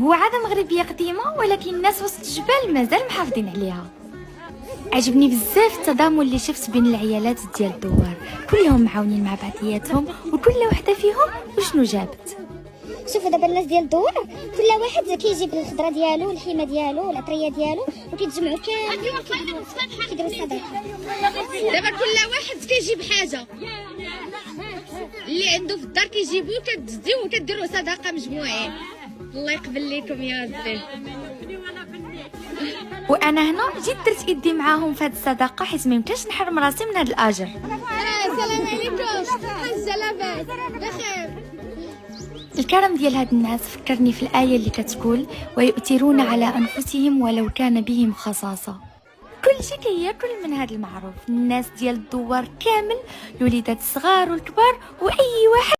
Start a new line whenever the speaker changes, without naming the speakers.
هو عادة مغربية قديمة، ولكن الناس وسط الجبال مازال محافظين عليها. عجبني بزاف التضامن اللي شفت بين العيالات ديال الدوار، كلهم معاونين مع بعضياتهم وكل وحده فيهم وشنو جابت.
شوفوا دابا الناس ديال الدور كل واحد كيجيب الخضره ديالو، اللحيمه ديالو، العطريه ديالو، وكيتجمعوا كاملين كيديروا صدقه.
دابا كل واحد كيجيب حاجه اللي عنده في الدار كيجيبوه، كتديو وكديروا صدقه مجموعين. الله يقبل لكم يا ربي.
وانا هنا جيت درت يدي معاهم في هذه الصدقه، حيت ما يمكنش نحرم راسي من هذا الاجر.
السلام عليكم حاجه، لاباس بخير.
الكرم ديال هاد الناس فكرني في الآية اللي كتقول ويؤثرون على أنفسهم ولو كان بهم خصاصة. كل شيء كياكل من هاد المعروف، الناس ديال الدوار كامل، الوليدات الصغار والكبار، وأي واحد